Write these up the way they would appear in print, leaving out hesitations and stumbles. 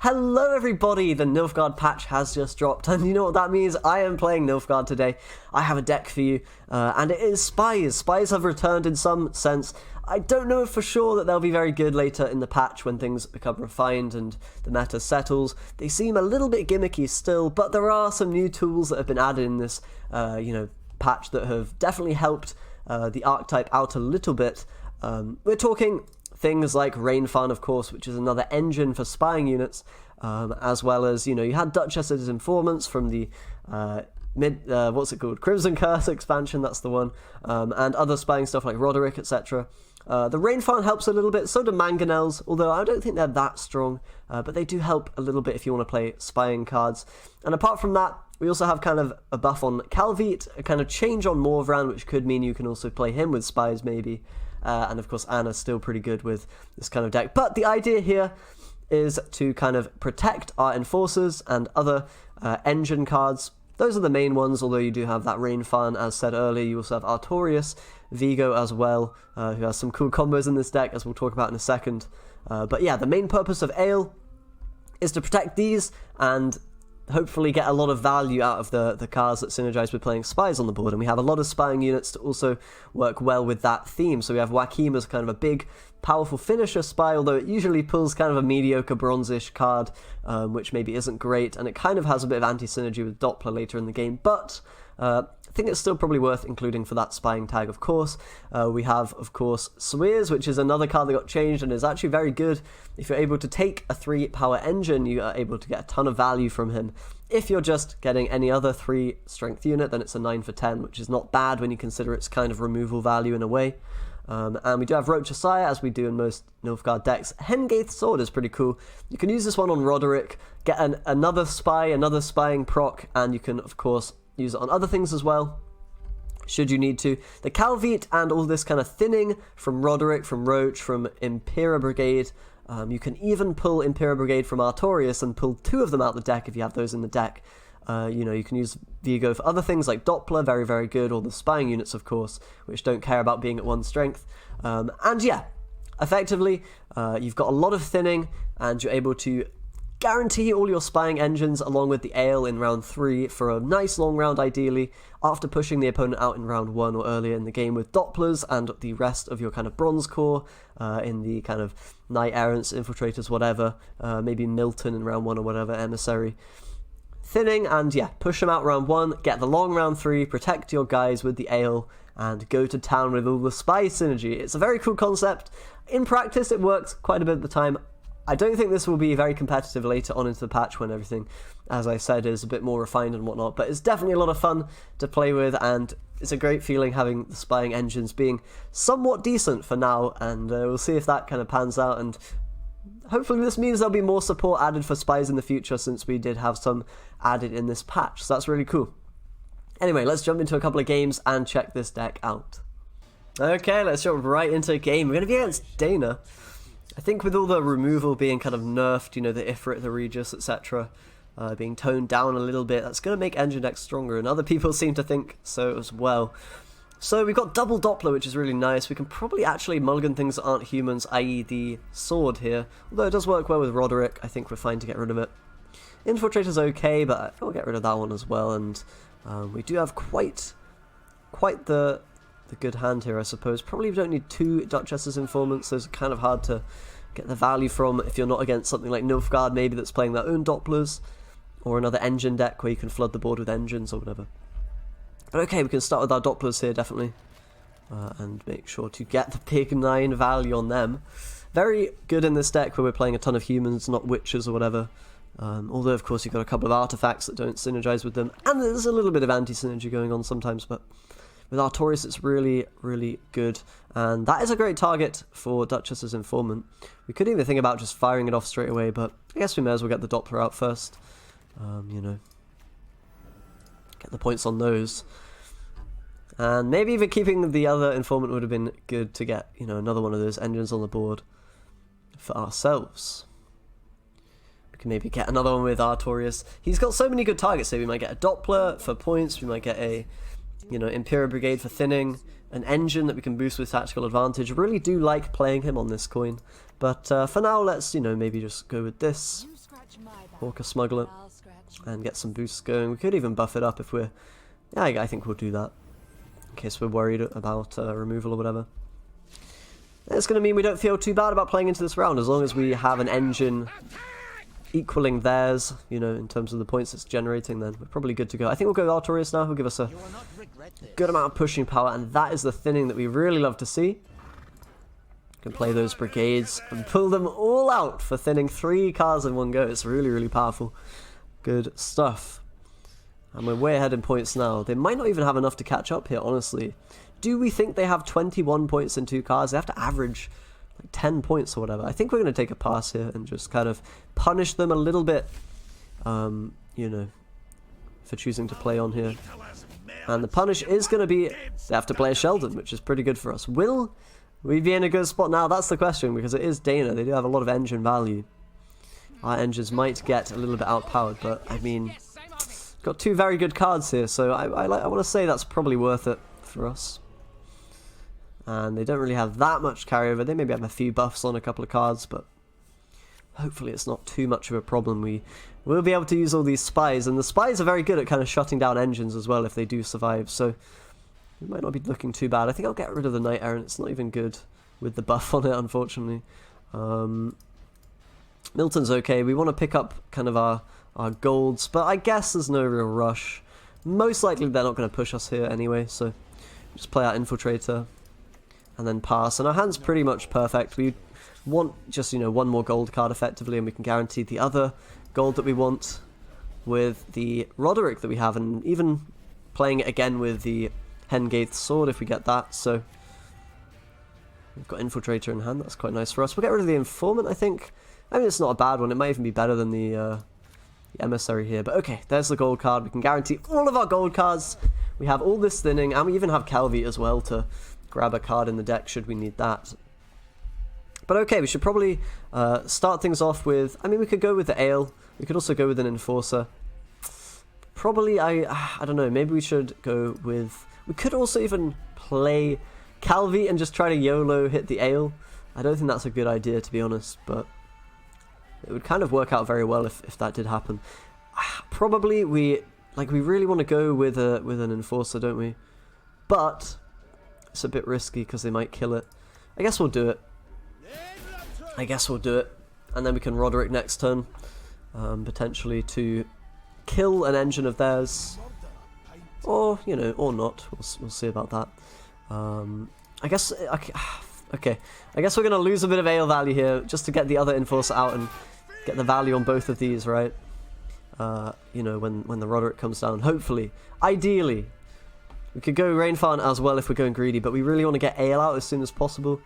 Hello everybody, the Nilfgaard patch has just dropped, and you know what that means? I am playing Nilfgaard today. I have a deck for you, and it is Spies. Spies have returned in some sense. I don't know for sure that they'll be very good later in the patch when things become refined and the meta settles. They seem a little bit gimmicky still, but there are some new tools that have been added in this, patch that have definitely helped the archetype out a little bit. We're talking things like Rainfan, of course, which is another engine for spying units, as well as, you had Duchess's Informants from the Crimson Curse expansion, that's the one, and other spying stuff like Roderick, etc. The Rainfan helps a little bit, so do Mangonels, although I don't think they're that strong, but they do help a little bit if you want to play spying cards. And apart from that, we also have kind of a buff on Calveit, a kind of change on Morvran, which could mean you can also play him with Spies, maybe. And of course, Anna's still pretty good with this kind of deck. But the idea here is to kind of protect our Enforcers and other engine cards. Those are the main ones, although you do have that Rainfan, as said earlier. You also have Artorias, Vigo as well, who has some cool combos in this deck, as we'll talk about in a second. But yeah, the main purpose of Ale is to protect these and hopefully get a lot of value out of the cards that synergize with playing Spies on the board, and we have a lot of spying units to also work well with that theme. So we have Joachim as kind of a big, powerful finisher spy, although it usually pulls kind of a mediocre bronze-ish card, which maybe isn't great, and it kind of has a bit of anti-synergy with Doppler later in the game, but I think it's still probably worth including for that spying tag, of course. We have, of course, Spies, which is another card that got changed and is actually very good. If you're able to take a 3-power engine, you are able to get a ton of value from him. If you're just getting any other 3-strength unit, then it's a 9 for 10, which is not bad when you consider its kind of removal value in a way. And we do have Rochasiah, as we do in most Nilfgaard decks. Hengaith's Sword is pretty cool. You can use this one on Roderick, get another spy, another spying proc, and you can, of course, use it on other things as well, should you need to. The Calveit and all this kind of thinning from Roderick, from Roach, from Impera Brigade. You can even pull Impera Brigade from Artorias and pull 2 of them out the deck if you have those in the deck. You can use Vigo for other things like Doppler, very, very good, or the spying units, of course, which don't care about being at 1 strength. And yeah, effectively, you've got a lot of thinning, and you're able to guarantee all your spying engines along with the Ale in round 3 for a nice long round, ideally, after pushing the opponent out in round 1 or earlier in the game with Dopplers and the rest of your kind of bronze core in the kind of Knight Errants, Infiltrators, whatever, maybe Milton in round 1 or whatever, Emissary. Thinning, and yeah, push them out round 1, get the long round 3, protect your guys with the Ale, and go to town with all the spy synergy. It's a very cool concept. In practice, it works quite a bit of the time. I don't think this will be very competitive later on into the patch when everything, as I said, is a bit more refined and whatnot, but it's definitely a lot of fun to play with, and it's a great feeling having the spying engines being somewhat decent for now, and we'll see if that kind of pans out, and hopefully this means there'll be more support added for Spies in the future, since we did have some added in this patch, so that's really cool. Anyway, let's jump into a couple of games and check this deck out. Okay, let's jump right into a game. We're going to be against Dana. I think with all the removal being kind of nerfed, the Ifrit, the Regis, etc., being toned down a little bit, that's going to make engine decks stronger, and other people seem to think so as well. So we've got double Doppler, which is really nice. We can probably actually mulligan things that aren't humans, i.e. the sword here, although it does work well with Roderick. I think we're fine to get rid of it. Infiltrator's okay, but I think we'll get rid of that one as well, and we do have quite the good hand here, I suppose. Probably we don't need 2 Duchess's Informants. Those are kind of hard to get the value from if you're not against something like Nilfgaard, maybe, that's playing their own Dopplers, or another engine deck where you can flood the board with engines or whatever. But okay, we can start with our Dopplers here, definitely, and make sure to get the big 9 value on them. Very good in this deck where we're playing a ton of humans, not witches or whatever. Although, of course, you've got a couple of artifacts that don't synergize with them, and there's a little bit of anti-synergy going on sometimes, but with Artorias, it's really, really good, and that is a great target for Duchess's Informant. We could even think about just firing it off straight away, but I guess we may as well get the Doppler out first. Get the points on those. And maybe even keeping the other Informant would have been good to get, another one of those engines on the board for ourselves. We can maybe get another one with Artorias. He's got so many good targets here. We might get a Doppler for points, we might get a Imperial Brigade for thinning, an engine that we can boost with tactical advantage. I really do like playing him on this coin, but for now, let's, maybe just go with this. Hawker Smuggler and get some boosts going. We could even buff it up if we're... Yeah, I think we'll do that. In case we're worried about removal or whatever. It's going to mean we don't feel too bad about playing into this round, as long as we have an engine equaling theirs, you know, in terms of the points it's generating, then we're probably good to go. I think we'll go Artorias now, who'll give us a good amount of pushing power, and that is the thinning that we really love to see. Can play those brigades and pull them all out for thinning 3 cars in one go. It's really, really powerful. Good stuff. And we're way ahead in points now. They might not even have enough to catch up here, honestly. Do we think they have 21 points in 2 cars? They have to average like 10 points or whatever. I think we're going to take a pass here and just kind of punish them a little bit, you know, for choosing to play on here. And the punish is going to be they have to play a Sheldon, which is pretty good for us. Will we be in a good spot now? That's the question, because it is Dana. They do have a lot of engine value. Our engines might get a little bit outpowered, but I mean, got 2 very good cards here, so I want to say that's probably worth it for us. And they don't really have that much carryover. They maybe have a few buffs on a couple of cards, but hopefully it's not too much of a problem. We will be able to use all these spies, and the spies are very good at kind of shutting down engines as well if they do survive, so we might not be looking too bad. I think I'll get rid of the Knight Errant. It's not even good with the buff on it, unfortunately. Milton's okay. We want to pick up kind of our golds, but I guess there's no real rush. Most likely they're not going to push us here anyway, so just play our Infiltrator and then pass. And our hand's pretty much perfect. We want just, you know, 1 more gold card effectively, and we can guarantee the other gold that we want with the Roderick that we have, and even playing it again with the Hengaith sword if we get that. So we've got Infiltrator in hand. That's quite nice for us. We'll get rid of the Informant, I think. I mean, it's not a bad one. It might even be better than the Emissary here. But okay, there's the gold card. We can guarantee all of our gold cards. We have all this thinning, and we even have Calveit as well to grab a card in the deck should we need that. But okay, we should probably start things off with... I mean, we could go with the Ale. We could also go with an Enforcer. Probably, I don't know, maybe we should go with... We could also even play Calveit and just try to YOLO hit the Ale. I don't think that's a good idea, to be honest, but it would kind of work out very well if that did happen. Probably we really want to go with an Enforcer, don't we? But it's a bit risky because they might kill it. I guess we'll do it. And then we can Roderick next turn, potentially to kill an engine of theirs, or you know, or not. We'll see about that. I guess okay. I guess we're gonna lose a bit of Ale value here just to get the other Enforcer out and get the value on both of these, right? You know, when the Roderick comes down. Hopefully, ideally, we could go Rainfarn as well if we're going greedy, but we really want to get Ale out as soon as possible.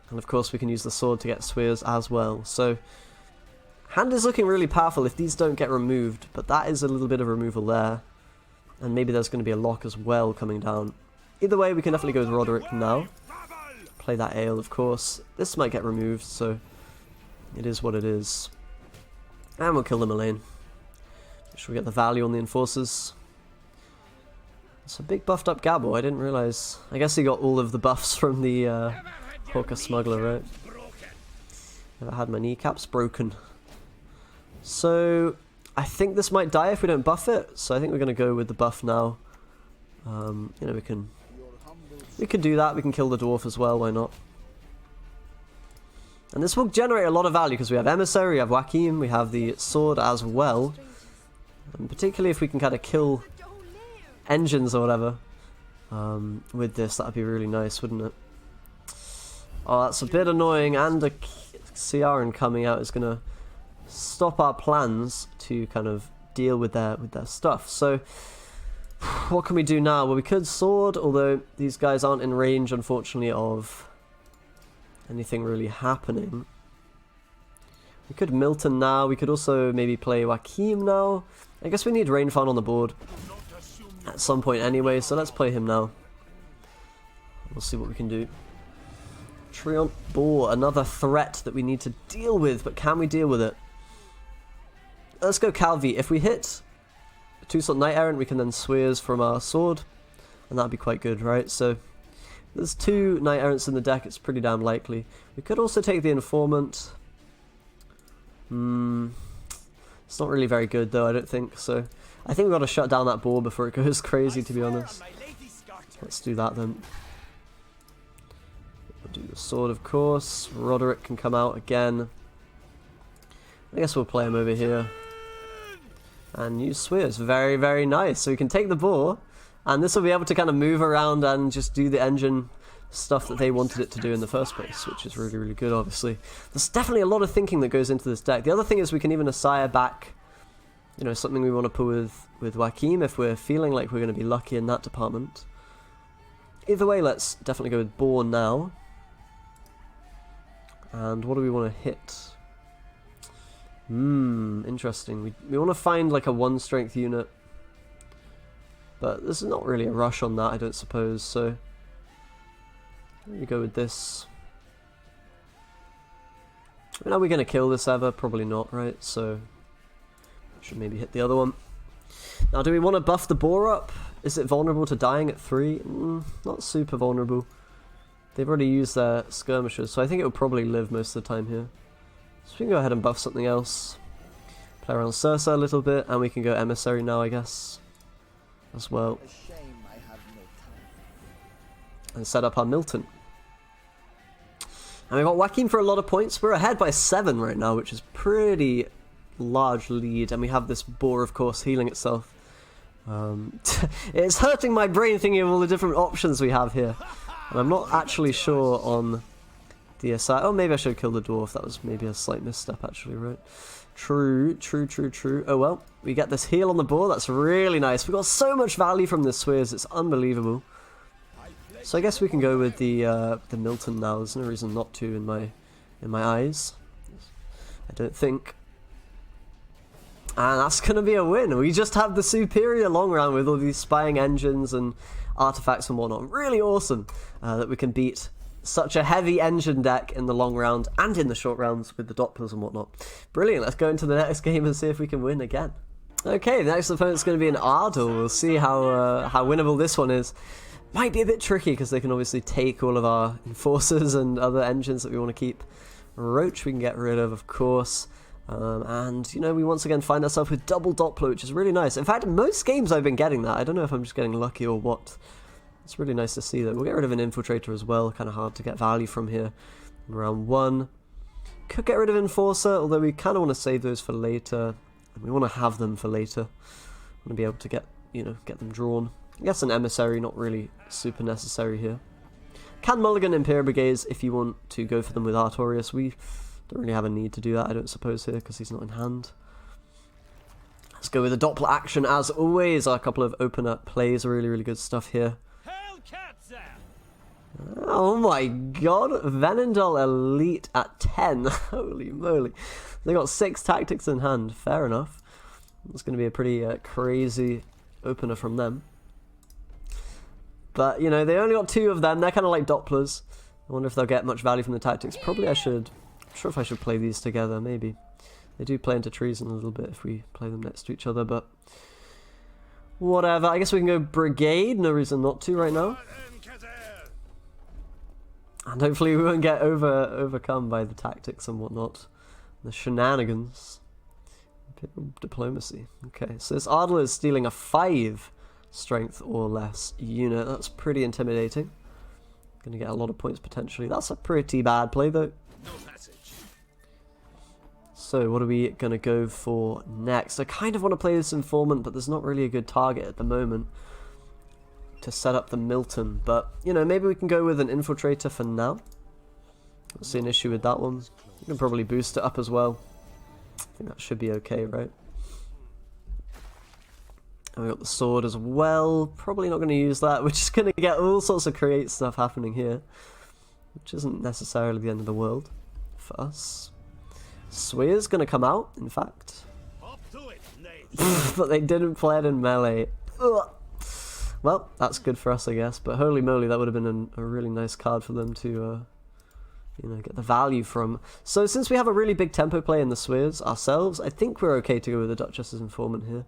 And of course we can use the sword to get Swears as well. So, hand is looking really powerful if these don't get removed, but that is a little bit of removal there. And maybe there's going to be a lock as well coming down. Either way, we can definitely go with Roderick now. Play that Ale, of course. This might get removed, so it is what it is. And we'll kill the Mullane. Make sure we get the value on the Enforcers. It's a big buffed up Gabor, I didn't realise. I guess he got all of the buffs from the Hawker Smuggler, right? Never had my kneecaps broken. So, I think this might die if we don't buff it, so I think we're going to go with the buff now. You know, we can do that, we can kill the Dwarf as well, why not? And this will generate a lot of value because we have Emissary, we have Joachim, we have the sword as well. And particularly if we can kind of kill engines or whatever with this, that would be really nice, wouldn't it? Oh, that's a bit annoying, and a Ciaran coming out is going to stop our plans to kind of deal with their stuff. So, what can we do now? Well, we could sword, although these guys aren't in range, unfortunately, of anything really happening. We could Milton now. We could also maybe play Joachim now. I guess we need Rainfarn on the board at some point anyway, so let's play him now. We'll see what we can do. Treant Boar, another threat that we need to deal with, but can we deal with it? Let's go Calveit. If we hit a 2-slot Knight Errant, we can then Swears from our sword, and that'd be quite good, right? So there's 2 Knight Errants in the deck, it's pretty damn likely. We could also take the Informant. It's not really very good though, I don't think. So I think we've got to shut down that boar before it goes crazy, to be honest. Let's do that then. We'll do the sword, of course. Roderick can come out again. I guess we'll play him over here. And use Spears. Very, very nice. So we can take the boar, and this will be able to kind of move around and just do the engine stuff that they wanted it to do in the first place, which is really, really good, obviously. There's definitely a lot of thinking that goes into this deck. The other thing is we can even Asaya back, you know, something we want to pull with Joachim if we're feeling like we're going to be lucky in that department. Either way, let's definitely go with boar now. And what do we want to hit? Interesting. We want to find like a 1 strength unit. But there's not really a rush on that, I don't suppose, so we go with this. I mean, are we going to kill this ever? Probably not, right? So should maybe hit the other one. Now, do we want to buff the boar up? Is it vulnerable to dying at 3? Not super vulnerable. They've already used their skirmishers, so I think it will probably live most of the time here. So we can go ahead and buff something else. Play around Circe a little bit, and we can go Emissary now, I guess, as well. And set up our Milton. And we've got Joachim for a lot of points. We're ahead by 7 right now, which is pretty large lead. And we have this boar, of course, healing itself. It's hurting my brain thinking of all the different options we have here. And I'm not actually sure on the aside. Oh, maybe I should kill the dwarf. That was maybe a slight misstep, actually, right? True. Oh well, we get this heal on the board. That's really nice. We got so much value from this Spears. It's unbelievable. So I guess we can go with the Milton now. There's no reason not to in my eyes. I don't think. And that's gonna be a win. We just have the superior long round with all these spying engines and artifacts and whatnot. Really awesome that we can beat such a heavy engine deck in the long round and in the short rounds with the Dopplers and whatnot. Brilliant. Let's go into the next game and see if we can win again. Okay, the next opponent's going to be an Ardell. We'll see how winnable this one is. Might be a bit tricky because they can obviously take all of our enforcers and other engines that we want to keep. Roach we can get rid of course. And, you know, we once again find ourselves with double Doppler, which is really nice. In fact, most games I've been getting that. I don't know if I'm just getting lucky or what. It's really nice to see that. We'll get rid of an Infiltrator as well. Kind of hard to get value from here in round 1. Could get rid of Enforcer, although we kind of want to save those for later. And we want to have them for later. Want to be able to get, you know, get them drawn. I guess an Emissary, not really super necessary here. Can mulligan Imperial Brigades if you want to go for them with Artorias. We don't really have a need to do that, I don't suppose, here, because he's not in hand. Let's go with a Doppler action, as always. Our couple of opener plays are really, really good stuff here. Oh my god, Venendal Elite at 10. Holy moly. They got 6 tactics in hand, fair enough. It's going to be a pretty crazy opener from them. But, you know, they only got 2 of them. They're kind of like Dopplers. I wonder if they'll get much value from the tactics. Probably I should. I'm not sure if I should play these together, maybe. They do play into treason a little bit if we play them next to each other, but whatever. I guess we can go Brigade. No reason not to right now. And hopefully we won't get overcome by the tactics and whatnot. The shenanigans. Diplomacy. Okay, so this Ardell is stealing a 5 strength or less unit. That's pretty intimidating. Gonna get a lot of points potentially. That's a pretty bad play though. So what are we gonna go for next? I kind of want to play this Informant, but there's not really a good target at the moment to set up the Milton, but you know, maybe we can go with an Infiltrator for now. Don't see an issue with that one. You can probably boost it up as well. I think that should be okay, right? And we got the sword as well. Probably not going to use that. We're just going to get all sorts of create stuff happening here, which isn't necessarily the end of the world for us. Swear's going to come out, in fact. But they didn't play it in melee. Ugh. Well, that's good for us, I guess. But holy moly, that would have been a really nice card for them to, you know, get the value from. So since we have a really big tempo play in the Swears ourselves, I think we're okay to go with the Duchess's Informant here.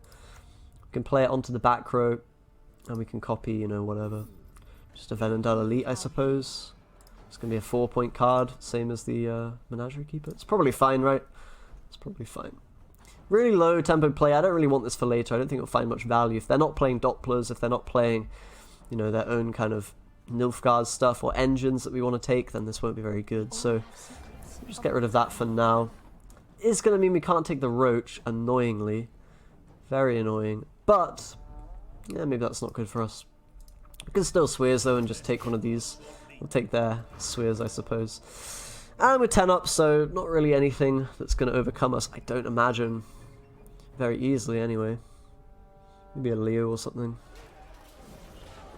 We can play it onto the back row, and we can copy, you know, whatever. Just a Venendal Elite, I suppose. It's going to be a 4-point card, same as the Menagerie Keeper. It's probably fine, right? It's probably fine. Really low tempo play. I don't really want this for later. I don't think it'll find much value. If they're not playing Dopplers, if they're not playing, you know, their own kind of Nilfgaard stuff or engines that we want to take, then this won't be very good. So just get rid of that for now. It's going to mean we can't take the Roach, annoyingly. Very annoying. But, yeah, maybe that's not good for us. We can still Swears, though, and just take one of these. We'll take their Swears, I suppose. And we're 10 up, so not really anything that's going to overcome us, I don't imagine. Very easily, anyway. Maybe a Leo or something.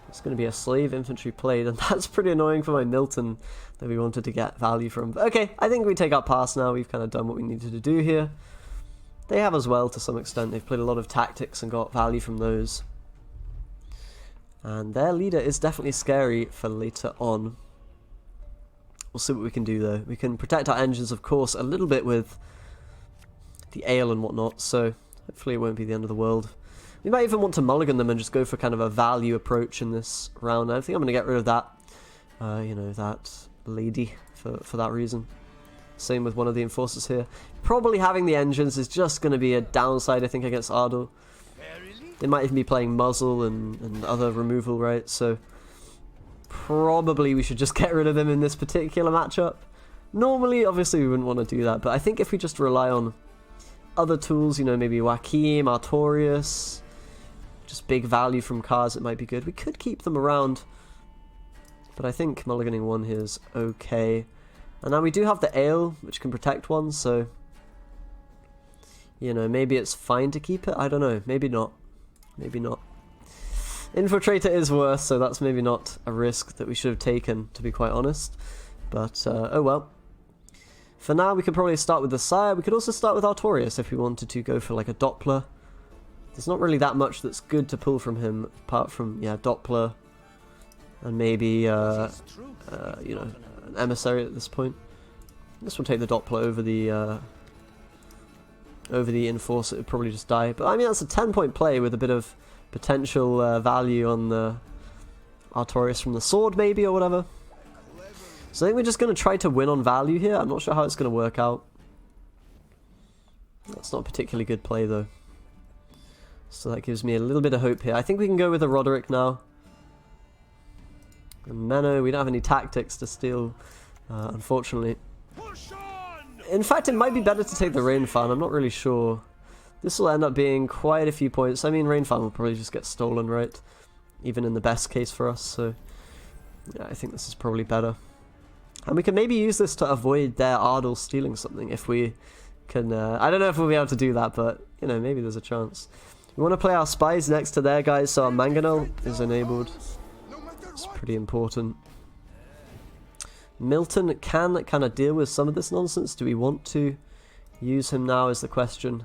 It's going to be a slave infantry played, and that's pretty annoying for my Milton that we wanted to get value from. But okay, I think we take our pass now. We've kind of done what we needed to do here. They have as well, to some extent. They've played a lot of tactics and got value from those. And their leader is definitely scary for later on. We'll see what we can do, though. We can protect our engines, of course, a little bit with the ale and whatnot, so hopefully it won't be the end of the world. We might even want to mulligan them and just go for kind of a value approach in this round. I think I'm going to get rid of that, you know, that lady for that reason. Same with one of the enforcers here. Probably having the engines is just going to be a downside, I think, against Ardor. They might even be playing muzzle and other removal, right? So probably we should just get rid of them in this particular matchup. Normally, obviously, we wouldn't want to do that, but I think if we just rely on other tools, you know, maybe Joachim, Artorius, just big value from cards, it might be good. We could keep them around, but I think mulliganing one here is okay. And now we do have the ale, which can protect one, so, you know, maybe it's fine to keep it. I don't know. Maybe not. Maybe not. Infiltrator is worse, so that's maybe not a risk that we should have taken, to be quite honest. But, oh well. For now, we could probably start with the Sire. We could also start with Artorius if we wanted to go for like a Doppler. There's not really that much that's good to pull from him, apart from, yeah, Doppler. And maybe, you know, an Emissary at this point. I guess we'll take the Doppler over the Enforcer. It would probably just die. But, I mean, that's a 10-point play with a bit of potential value on the Artorius from the sword, maybe, or whatever. So I think we're just going to try to win on value here. I'm not sure how it's going to work out. That's not a particularly good play, though. So that gives me a little bit of hope here. I think we can go with a Roderick now. And Menno, we don't have any tactics to steal, unfortunately. In fact, it might be better to take the Rainfan. I'm not really sure. This will end up being quite a few points. I mean, Rainfan will probably just get stolen, right? Even in the best case for us, so yeah, I think this is probably better. And we can maybe use this to avoid their Ardor stealing something if we can... I don't know if we'll be able to do that, but, you know, maybe there's a chance. We want to play our Spies next to their guys, so our Mangonel is enabled. It's pretty important. Milton can kind of deal with some of this nonsense. Do we want to use him now is the question.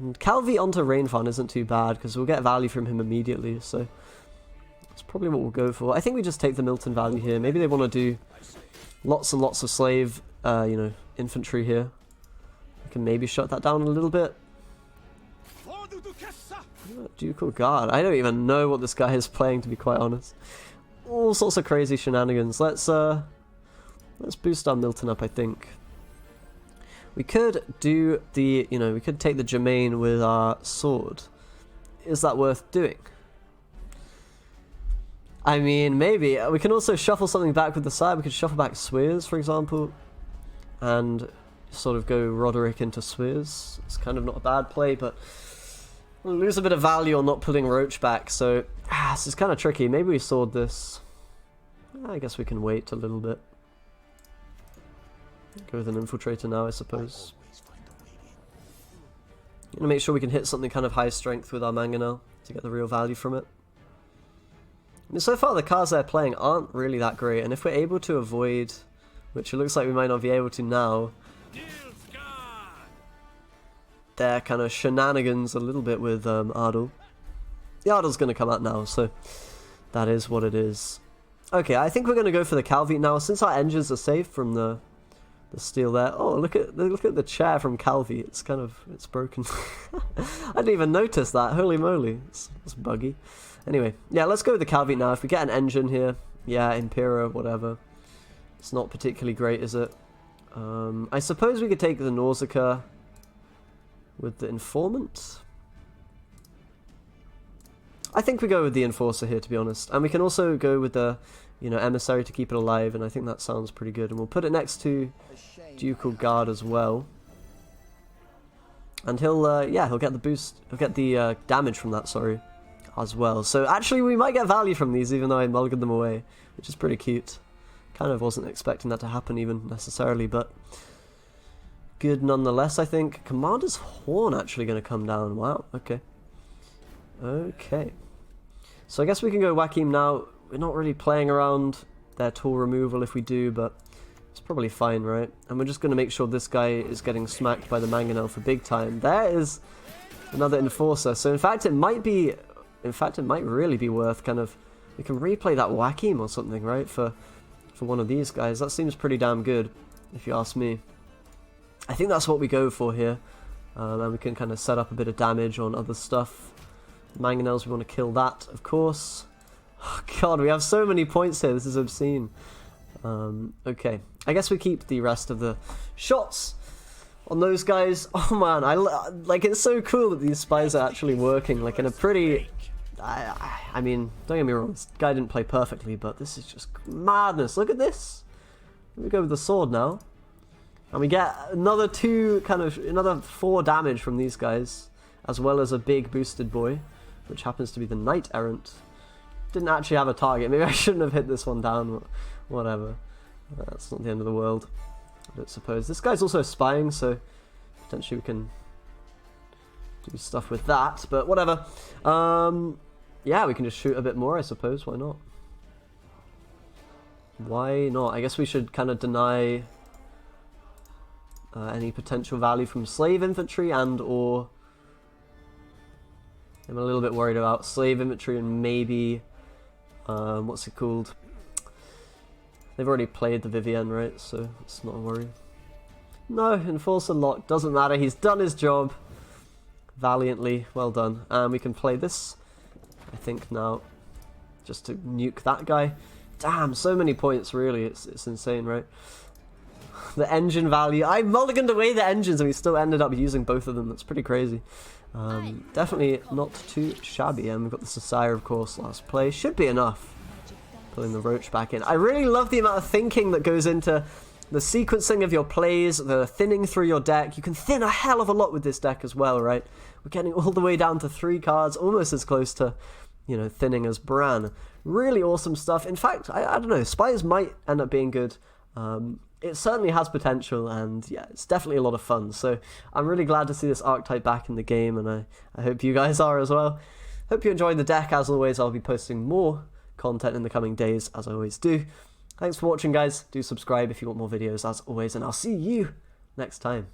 And Calveit onto Rainfan isn't too bad, because we'll get value from him immediately, so that's probably what we'll go for. I think we just take the Milton value here. Maybe they want to do lots and lots of slave, you know, infantry here. We can maybe shut that down a little bit. Ducal Guard. I don't even know what this guy is playing, to be quite honest. All sorts of crazy shenanigans. Let's boost our Milton up, I think. We could do the, you know, we could take the Germain with our sword. Is that worth doing? I mean, maybe. We can also shuffle something back with the side. We could shuffle back Swears, for example, and sort of go Roderick into Swears. It's kind of not a bad play, but we'll lose a bit of value on not putting Roach back, so this is kind of tricky. Maybe we sword this. I guess we can wait a little bit. Go with an Infiltrator now, I suppose. I'm gonna make sure we can hit something kind of high strength with our Mangonel to get the real value from it. I mean, so far the cards they're playing aren't really that great, and if we're able to avoid, which it looks like we might not be able to now, their kind of shenanigans a little bit with Ardor. The Ardor's going to come out now, so that is what it is. Okay, I think we're going to go for the Calveit now, since our engines are safe from the steal there. Oh, look at the chair from Calveit. It's kind of, it's broken. I didn't even notice that. Holy moly, it's buggy. Anyway, yeah, let's go with the Calveit now. If we get an engine here, yeah, Impera, whatever. It's not particularly great, is it? I suppose we could take the Nausicaa with the Informant. I think we go with the Enforcer here, to be honest. And we can also go with the, you know, Emissary to keep it alive, and I think that sounds pretty good. And we'll put it next to Ducal Guard as well. And he'll, yeah, he'll get the boost, he'll get the damage from that, sorry, as well. So actually we might get value from these, even though I mulliganed them away, which is pretty cute. Kind of wasn't expecting that to happen even necessarily, but good nonetheless, I think. Commander's Horn actually going to come down. Wow, okay. Okay. So I guess we can go Joachim now. We're not really playing around their tool removal if we do, but it's probably fine, right? And we're just going to make sure this guy is getting smacked by the Mangonel for big time. There is another Enforcer. So in fact, it might be... In fact, it might really be worth kind of... We can replay that Joachim or something, right? For one of these guys. That seems pretty damn good, if you ask me. I think that's what we go for here. And we can kind of set up a bit of damage on other stuff. Mangonels, we want to kill that, of course. Oh, God, we have so many points here. This is obscene. Okay. I guess we keep the rest of the shots on those guys. Oh, man. Like, it's so cool that these spies are actually working, like, in a pretty... I mean, don't get me wrong, this guy didn't play perfectly, but this is just madness. Look at this. We go with the sword now. And we get another another 4 damage from these guys, as well as a big boosted boy, which happens to be the Knight Errant. Didn't actually have a target. Maybe I shouldn't have hit this one down, but whatever. That's not the end of the world, I don't suppose. This guy's also spying, so potentially we can do stuff with that, but whatever. Yeah, we can just shoot a bit more, I suppose. Why not? Why not? I guess we should kind of deny any potential value from slave infantry and or... I'm a little bit worried about slave infantry and maybe... what's it called? They've already played the Vivienne, right? So it's not a worry. No, Enforcer lock. Doesn't matter. He's done his job valiantly. Well done. And we can play this, I think, now. Just to nuke that guy. Damn, so many points, really. It's insane, right? The engine value. I mulliganed away the engines and we still ended up using both of them. That's pretty crazy. Definitely not too shabby. And we've got the Sasire, of course, last play. Should be enough. Pulling the Roach back in. I really love the amount of thinking that goes into the sequencing of your plays, the thinning through your deck. You can thin a hell of a lot with this deck as well, right? We're getting all the way down to 3 cards, almost as close to, you know, thinning as Bran. Really awesome stuff. In fact, I don't know, Spies might end up being good. It certainly has potential, and yeah, it's definitely a lot of fun. So I'm really glad to see this archetype back in the game, and I hope you guys are as well. Hope you enjoyed the deck. As always, I'll be posting more content in the coming days, as I always do. Thanks for watching, guys. Do subscribe if you want more videos, as always, and I'll see you next time.